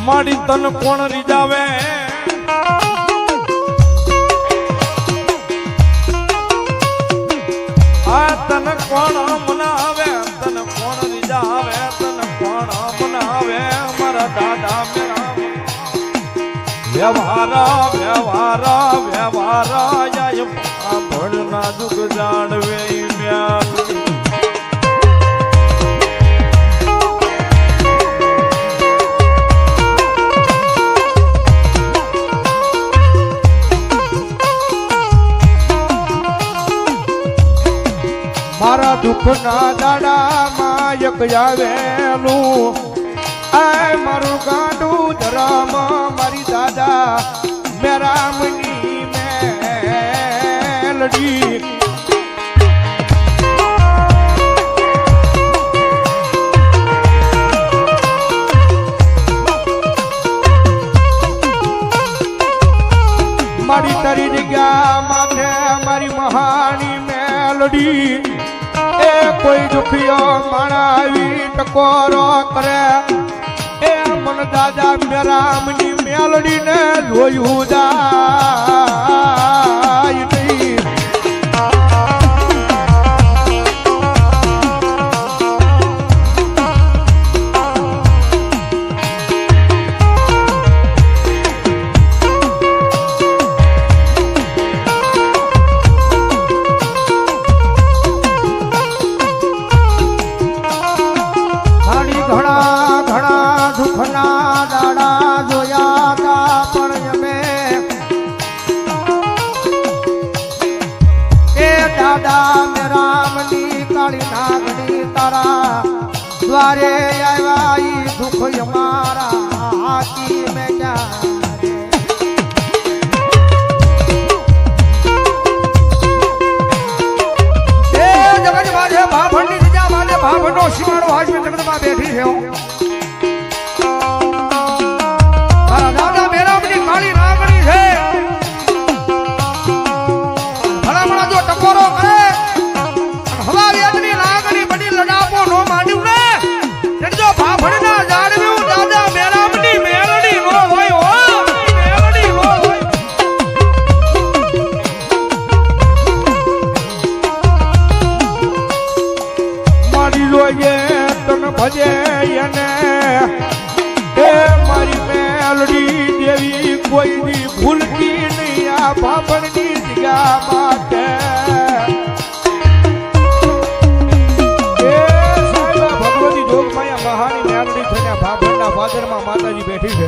મારી તન કોણ રીજાવે આ તન કોણ મનાવે તન કોણ રીજાવે તન કોણ મનાવે મારા દાદા મેરા વ્યવહાર વ્યવહાર વ્યવહાર યાય ભણના દુખ જાણવે મ્યાલ મારા દુઃખના દાડામાં એક આવેલું આ મારું ગાંડું ધરમ મારી દાદા મેરામની મેલડી મારી તારી જગ્યા માથે મારી મહાની મેલડી એ કોઈ દુખિયો માણા આવી ટકોરો કરે એ મન દાદા મેરામની મેલડી ને જોયું જાય નહીં દ્વારે આવ્યા ઈ દુઃખ અમારા હાથી મેં જગત માથે ભાભણની દીજા માથે ભાભણનો શિવાળો હાજમે જગતમાં બેઠી છે મારા દાદા મેરામની કાળી નાગણી છે ભલામણા જો ટકોરો કરે હવા વેદની નાગણી બની લડાપો નો માંડ્યું ને જો ભાભણના જાણવ્યું દાદા મેરામની મેલડી નો હોય હો મેલડી નો હોય મારી જોઈએ તન ભજે એને એ મારી મેલડી દેવી કોઈની ભૂલતી નહીં આ ભાભણની જગ્યા માટે માતાજી બેઠી છે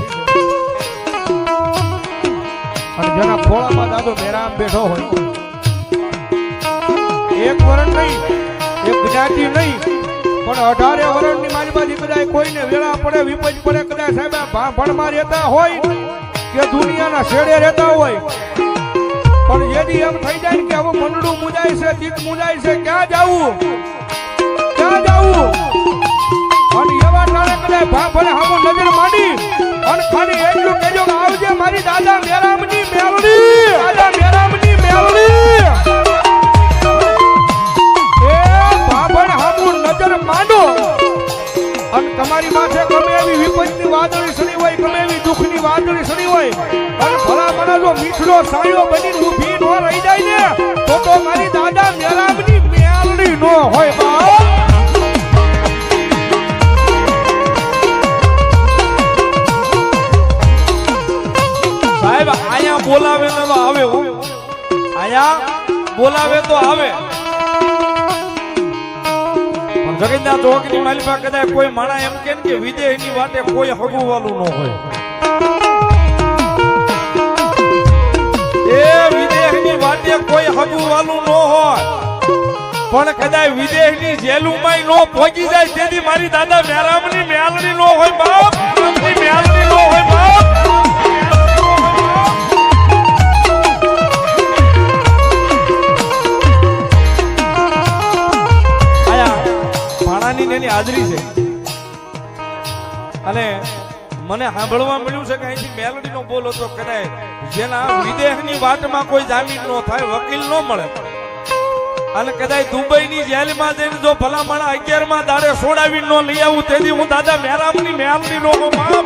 અને જેના ખોળામાં દાદો મેરામ બેઠો હોય એક વરણ નહીં એક જ્ઞાતિ નહીં પણ 18 વરણની મારી બાજુ કદાચ કોઈને વેળા પડે વિપજ પડે કદાચ સાહેબ ભાભણમાં રહેતા હોય કે દુનિયાના છેડે રહેતા હોય પણ જેથી એમ થઈ જાય કે હવે મંડળું મુજાય છે ચિત્ત મુજાય છે ક્યાં જાવું અને એવા ટાણે કદાચ ભાભણે હામો નજર માંડી અને ખાલી એટલું કહેજો કે આવજે મારી દાદા મેરામની મેલડી દાદા મેરામની મેલડી એ ભાભણ હામો નજર માંડો અને તમારી માથે ગમે એવી વિપત્તિની વાદળી સડી હોય ગમે એવી દુઃખની વાદળી સડી હોય અને ભલા મને જો મીઠડો સાયો બનીને ઊભી ન રહી જાય ને તો મારી દાદા મેરામની મેલડી ન હોય બાપ આયા બોલાવે ને તો આવે આયા બોલાવે તો આવે પણ જગતના ચોકની માલિકા કદાચ કોઈ માણા એમ કે વિદેહની વાતે કોઈ હગુવાલું ન હોય એ વિદેહની વાતે કોઈ હગુવાલું ન હોય પણ કદાચ વિદેહની જેલુમાં ન પહોંચી જાય તેથી મારી દાદા મેરામની મેલડી ન હોય બાપ મેલડી ન હોય બાપ એની હાજરી છે અને મને સાંભળવા મળ્યું છે કે અહીંથી મેલડીનો બોલ હતો કદાચ જેના વિદેશની વાતમાં કોઈ જામીન ન થાય વકીલ ન મળે અને કદાચ દુબઈની જેલમાં જઈને જો ભલામણા 11માં દાડે છોડાવી ન લઈ આવું તેથી હું દાદા મેરામની મેલડી નો બાપ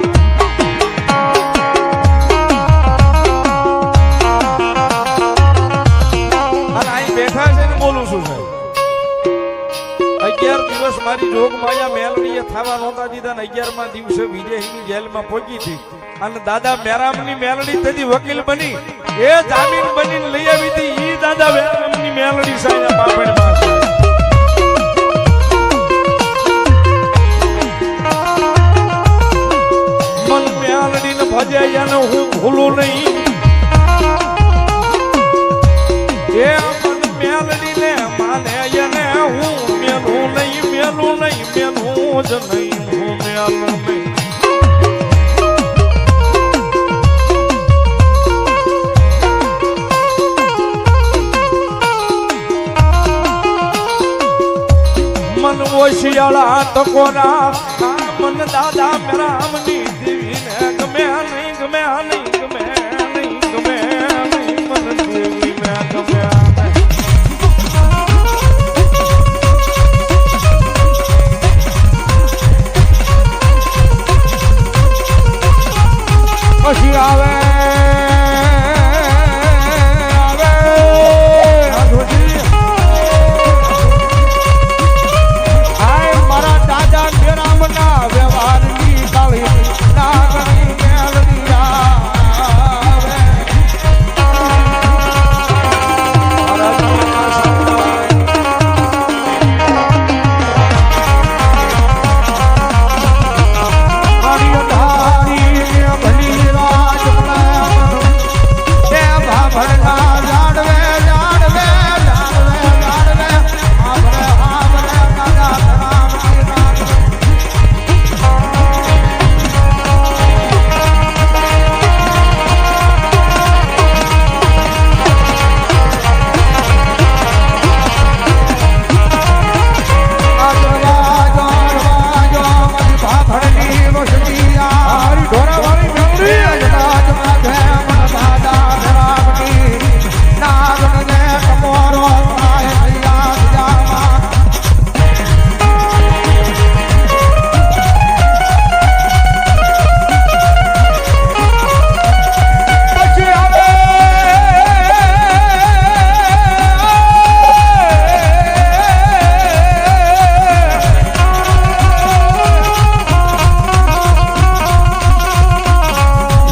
બેઠા છે ને બોલું છું સાહેબ 11 દિવસ મારી જોગ માયા મેલડીએ થવા નહોતા દીધા ને 11મા દિવસે વિદેશની જેલમાં પહોંચી હતી અને દાદા મેરામની મેલડી તેથી વકીલ બની એ જામીન બનીને લઈ આવી હતી ઈ દાદા મેરામની મેલડી સાહેબ બાપડમાં મન મેલડીને ભજે એને હું ભૂલું નહીં એ મન મેલડીને માને એને હું મેલું નહીં મેલું જ નહીં હું મેલું નહીં મન ઓશિયાળા ટકોરા મન દાદા મેરામની દેવીને ગમે નહીં ગમે નહીં ગમે નહીં ગમે નહીં મન દેવી મે ગમે પછી આવે મારા દાદા મેરામના વ્યવહારની કાળી નાગણી મેલડી આવે મારી અઢારી ભલી રાજ ભાભરના જાડવે જાડવે જાડવે જાડવે આભરે આભરે દાદા ધરામની રાજ ભાભરની વસતી હારી ઢોરાવાળી મેલડી અજનાજ માધે મન દાદા ધરામની નાગણને કમોરો આય હૈયા જામા પછી આવે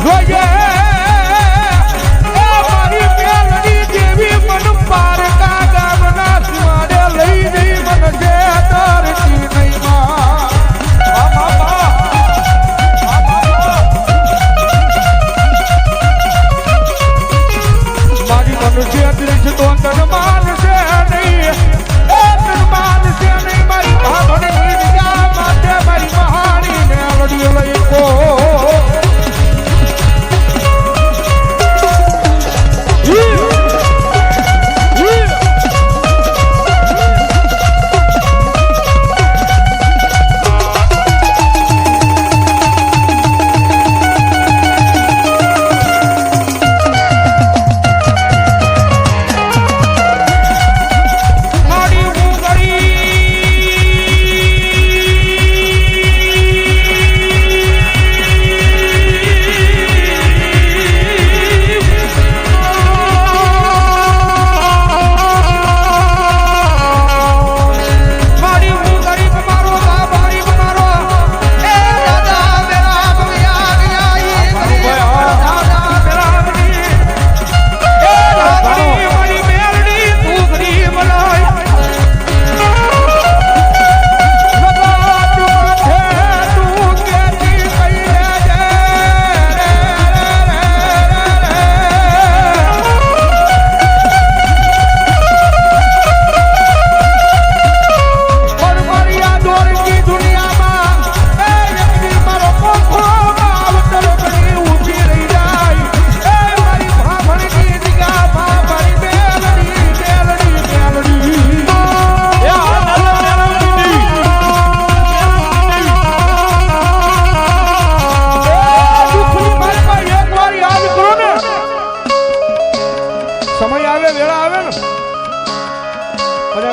જોઈએ મારી મેલડી દેવી મન પારકા ગામના સીમાડે લઈ જઈ મન જે તરતી નહીં માં મારી મનુષ્ય દ્રશ્ય તો તન માનશે નહીં એ તન માનશે નહીં મારી ભાભણી દીજા માટે મારી મહાની મેલડી લઈ કો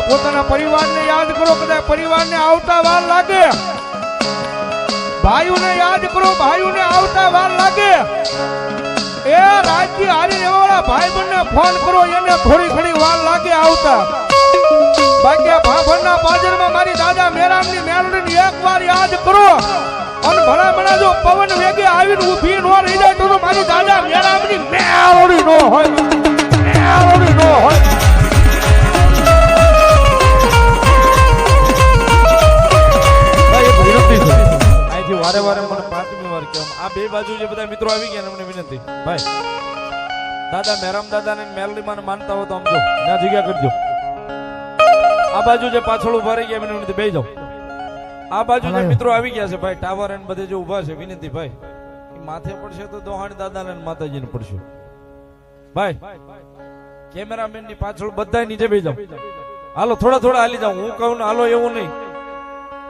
પોતાના પરિવારને યાદ કરો કદાચ પરિવારને આવતા વાર લાગે ભાઈઓને યાદ કરો ભાઈઓને આવતા વાર લાગે એ રાજજી હારી રેવાવાળા ભાઈબંધને ફોન કરો, એને થોડી ઘણી વાર લાગે આવતા. બાકી આ ભાભરના પાદરમાં મારી દાદા મેરામની મેલડીને એકવાર યાદ કરો અને ભલા ભલા જો પવન વેગે આવીને ઊભી નો રહી જાય તો મારી દાદા મેરામની મેલડી નો હોય, મેલડી નો હોય. અહીંથી વારે વારે મને પાંચમી વાર કહેવાય. આ બે બાજુ જે બધા મિત્રો આવી ગયા ને એમને વિનંતી, ભાઈ દાદા મેરામ દાદા ને મેલડીમાં માનતા હો તો આમ જો ત્યાં જગ્યા કરજો. આ બાજુ જે પાછળ ઉભા રહી ગયા એમને વિનંતી બેસી જાઓ. આ બાજુ જે મિત્રો આવી ગયા છે ભાઈ ટાવર અને બધે જે ઉભા છે વિનંતી ભાઈ માથે પડશે તો દોહાણી દાદા ને માતાજી ને પડશે. ભાઈ કેમેરામેન ની પાછળ બધા નીચે બેસી જાઓ. હાલો થોડા થોડા હાલી જાઓ. હું કહું ને હાલો એવું નહીં,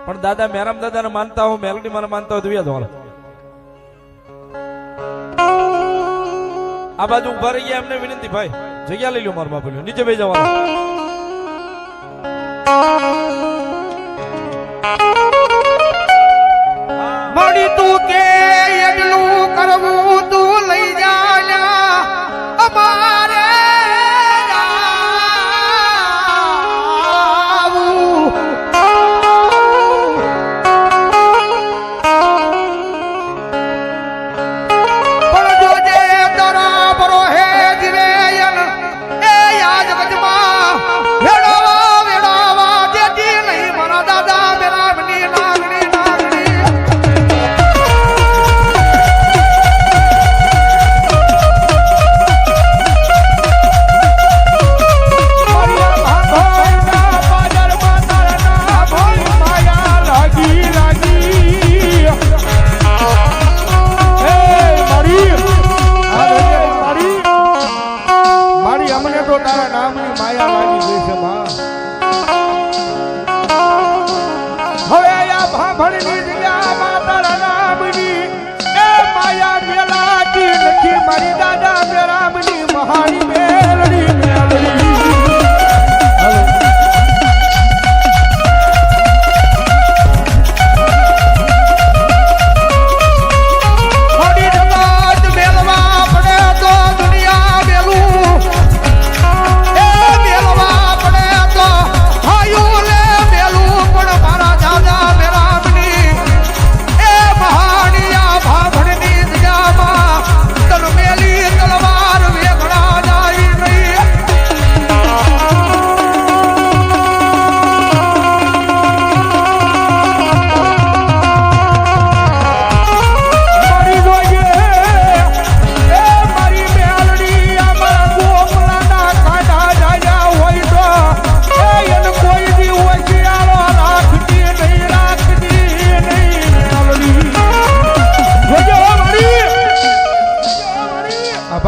પણ દાદા મેરામ દાદા ને માનતા હો મેલડી મને માનતા હોય તો વ્યા હાલો. આ બાજુ ઉભા રહી ગયા એમને વિનંતી ભાઈ જગ્યા લઈ લો મારા બાપુ નીચે બેસી જાઓ. મળી તું કે એટલું કરવું તું લઈ જા અમારે પણ જોજે તારા બરો હે જીવે એ યાદ વચમાં વેડાવા દેતી નહીં મારા દાદા મેરામની નાગણી નાગણી. તારા નામની માયા લાગી ગઈ છે માં. હવે આ ભાભણની જગ્યામાં તારા નામની એ માયા મેલાતી નથી મારી દાદા મેરામની મહાની મેલડી મેલડી.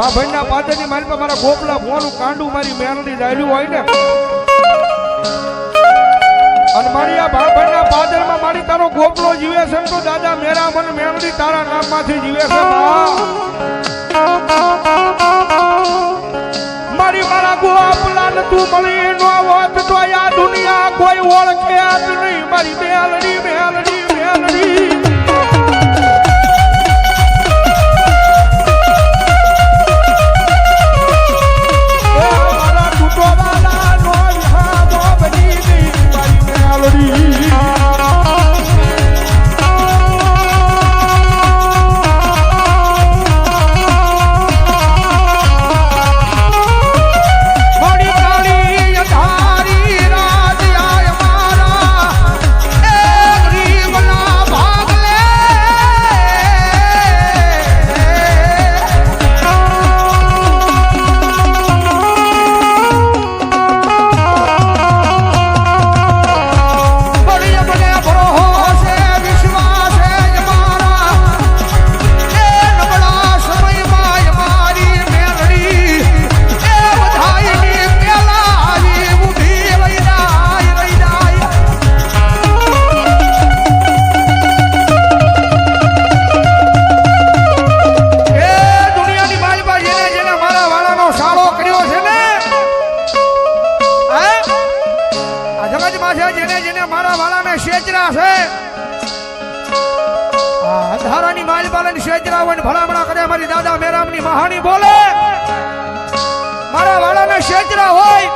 ભાભણના પાદરની મારી પર મારા ગોપલા ભોનું કાંડું મારી મેલડી ડાયલું હોય ને અને મારી આ ભાભણના પાદરમાં મારી તારો ગોપલો જીવે છે તો દાદા મેરા મન મેલડી તારા નામમાંથી જીવે છે. મારી મારા ગોપલા ને તું મળી નો હોત તો આ દુનિયા કોઈ ઓળખે જ નહીં મારી મેલડી મેલડી મેલડી. મારાની માલપાલન શેજરા હોય ને ભલામણા કરે મારી દાદા મેરામની મહાની બોલે મારા વાળાને શેજરા હોય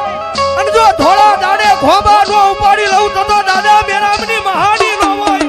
અને જો ધોળા દાડે ખોબા નો ઉપાડી લઉં તો દાદા મેરામની મહાની નો હોય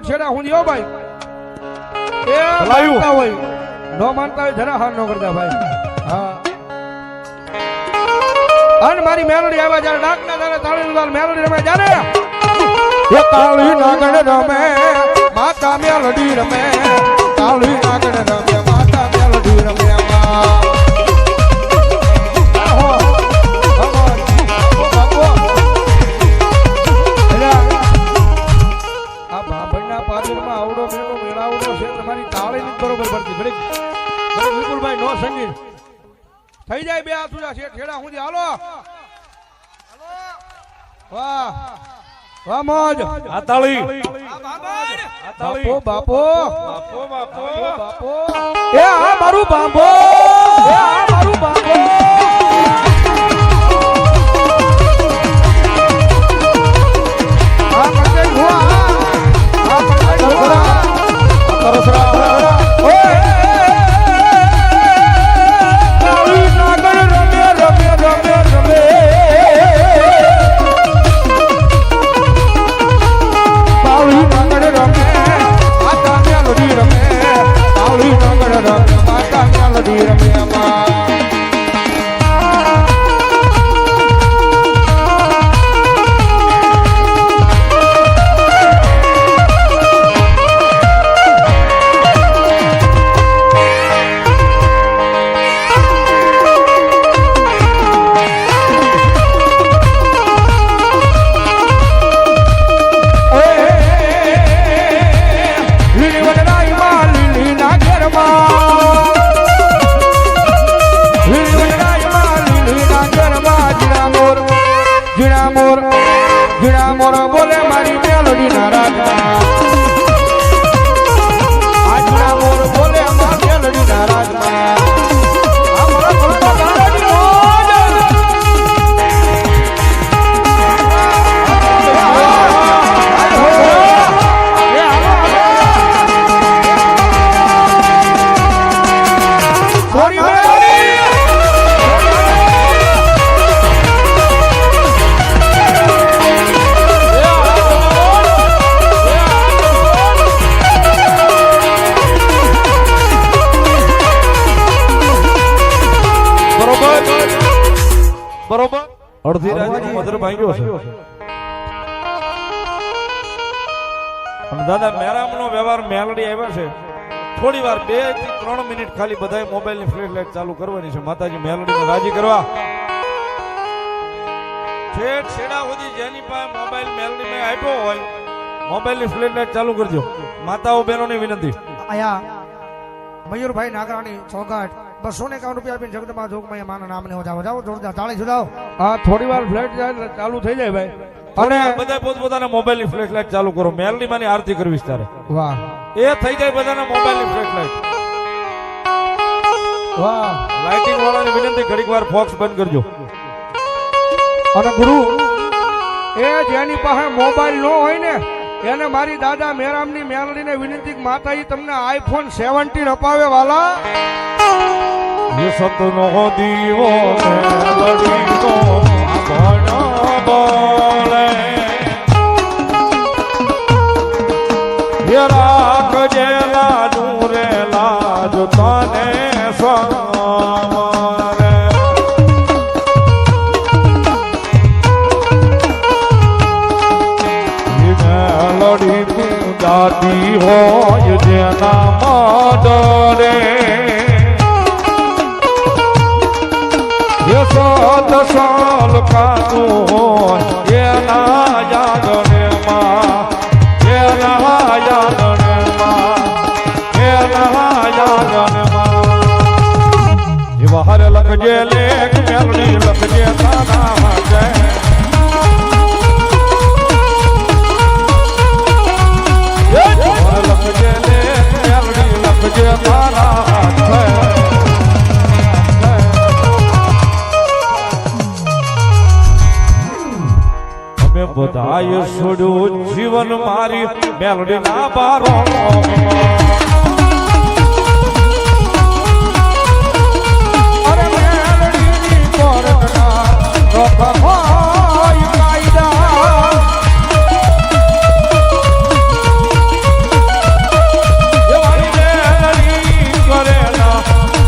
છેડા હું જીઓ ભાઈ એ માનતા હોય નો માનતા હોય જરા હાર નો કરતા ભાઈ હા અન મારી મેલોડી આવ્યા જ્યારે ડાકના ત્યારે તાળી ઉડાલ મેલોડી રમે જ્યારે એ તાળી નાગણ રમે માતા મેલોડી રમે તાળી નાગણ રમે માતા મેલોડી રમે આવડો મેળો મેળાવડો છે તમારી તાળી ની બરોબર પડતી વિપુલભાઈ નો સંગીત થઈ જાય બે હાથ સુધા છે છેડા હું હાલો વાહ વાહ મોજ આ તાળી બાપો બાપો બાપો એ આ મારું બાપો એ આ મારું બાપો આ કટે હુઆ અડધી રાજી મધર ભાંગ્યો છે અને દાદા મેરામનો વ્યવહાર મેલડી આવ્યા છે થોડી વાર 2 થી 3 મિનિટ ખાલી બધાય મોબાઈલ ની ફ્લેશ લાઈટ ચાલુ કરવાની છે માતાજી મેલડીને રાજી કરવા છેડા સુધી જેની પાસે મોબાઈલ મેલડી માં આપ્યો હોય મોબાઈલ ની ફ્લેશ લાઈટ ચાલુ કરજો માતાઓ બહેનોની વિનંતી આયા મયુરભાઈ નાગરાણી ચોગાટ 251 રૂપિયા આપીને જગદંબા જોગમાં માના નામને હો જાવ જાવ જોરદાર તાળી સુધાવ હા થોડી વાર ફ્લેટ ચાલુ થઈ જાય ભાઈ અને બધા પોતપોતાના મોબાઈલ ની ફ્લેશ લાઈટ ચાલુ કરો મેલડી માની આરતી કરવી તારે વાહ એ થઈ જાય બધાના મોબાઈલ ની ફ્લેશ લાઈટ વાહ લાઇટિંગ વાળાની વિનંતી ઘડીક વાર ફોક્સ બંધ કરજો અને ગુરુ એ જેની પાસે મોબાઈલ નો હોય ને એને મારી દાદા મેરામની મેલડીને વિનંતી કે માતાજી તમને આઈફોન 17 અપાવે વાલા ये सतनो दीवो मेलडी को भणा बोले ये राग जेला नूरे लाज तने स्वारे ये मेलडी तू जाती हो ये जेना माडरे Yes, અસલ કાતું હોય એના યાદણમાં એના યાદણમાં એના યાદણમાં એવા હર લખજે લેખ મેલડી લખજે તારા જય લખજે લેખ મેલડી લખજે તારા જય બધાએ છોડ્યું જીવન મારી મેલડી ના બારો અરે મેલડીની કોરટના રોકા હોય કાયદા એ મારી મેલડી કરેલા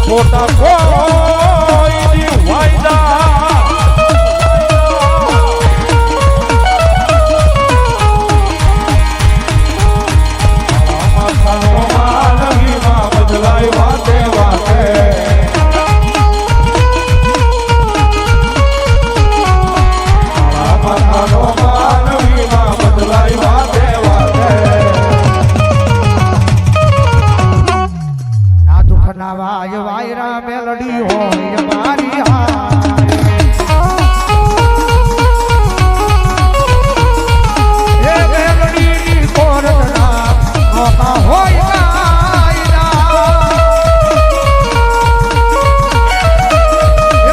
ખોટા કોઈ વાયદા વાયરા મેલડી હોય મારી હાય મેલડી કોરટના રોકા હોય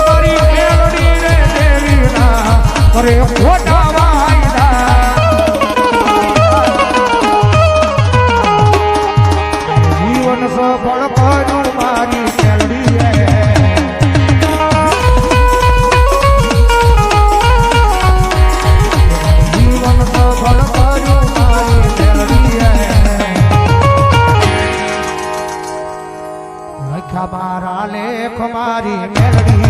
મારી મેલડી રે દેવીના કરે ખોટા વાયદા જીવન સફળ કર્યું મારી મારા લેખ મારી મેલડી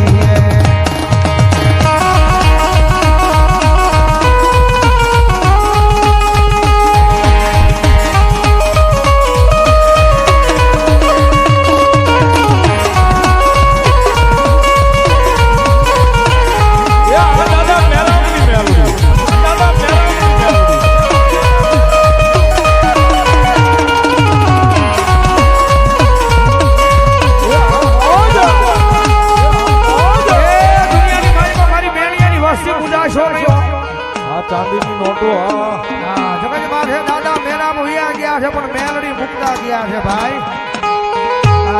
ચાંદીની નોટો હા જગત માથે દાદા મેરામ હોયા ગયા છે પણ મેલડી મુકતા ગયા છે ભાઈ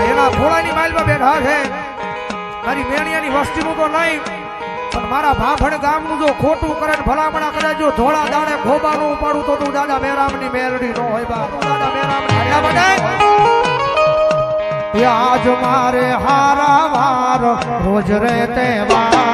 એના ઘોડાની માઇલમાં બેઠા છે મારી મેણિયાની વસ્તીનું તો નહીં પણ મારા ભાભણ ગામનું જો ખોટું કરે ને ભલામણા કરે જો ધોળા દાડે ખોબાનું ઉપાડું તો તું દાદા મેરામની મેલડી નો હોય બા દાદા મેરામની હલ્લા બને આજ મારે હારા વાર રોજ રે તહેવાર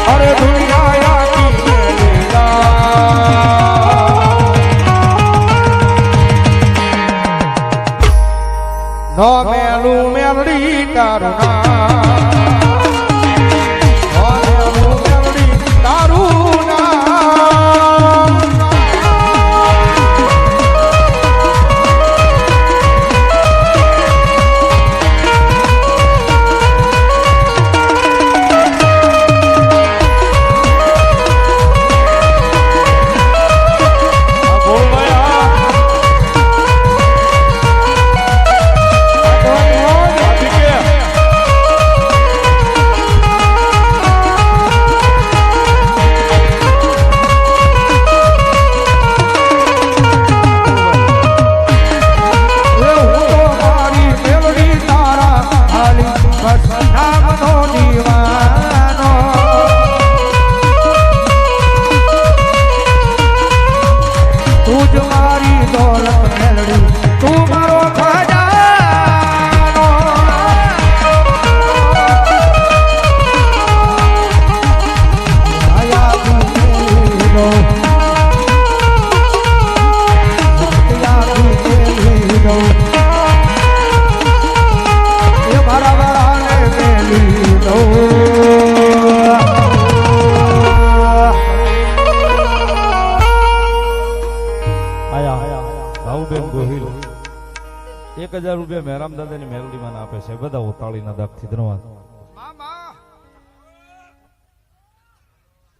અરે દુનિયા 1000 રૂપિયા મેરામ દાદાની મેલડીમાં આપે છે બધા ઉતાળીના દાખથી ધન્યવાદ.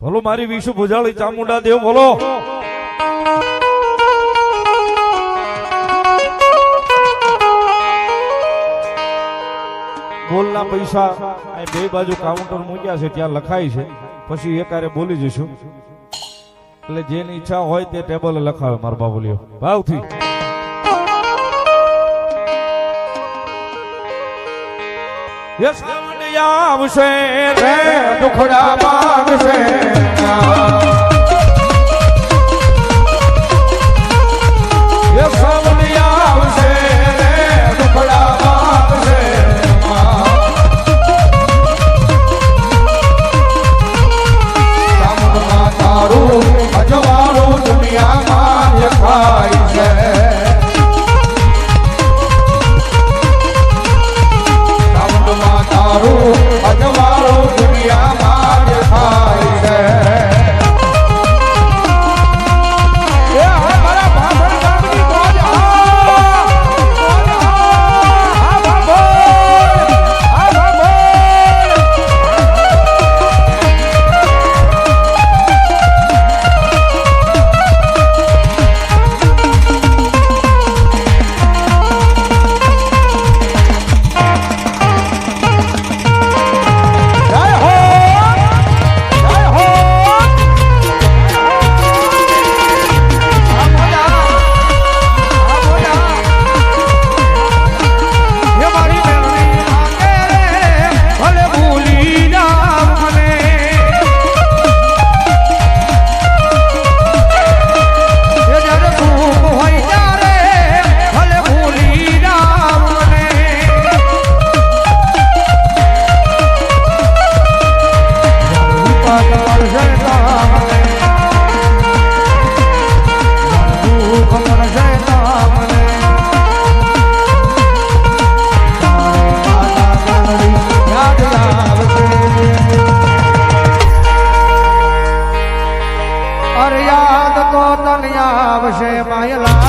બોલો મારી વિશુ ભુજાળી ચામુંડા દેવ બોલો. બોલના પૈસા અહીં બે બાજુ કાઉન્ટર મૂક્યા છે ત્યાં લખાય છે પછી એકારે બોલી જઈશું એટલે જેની ઈચ્છા હોય તે ટેબલે લખાવે મારા બાબુલીઓ ભાવથી. યસ આવશે રે દુખડા માંગશે યસ આવશે રે દુખડા માંગશે સામુંડમાં તારું અજવાળું દુનિયામાં દેખાય છે. અજવાળો દુનિયામાં દેખાય છે. મારા ભાભણ ગામની મોજ યાદ તો તને આવશે માયલા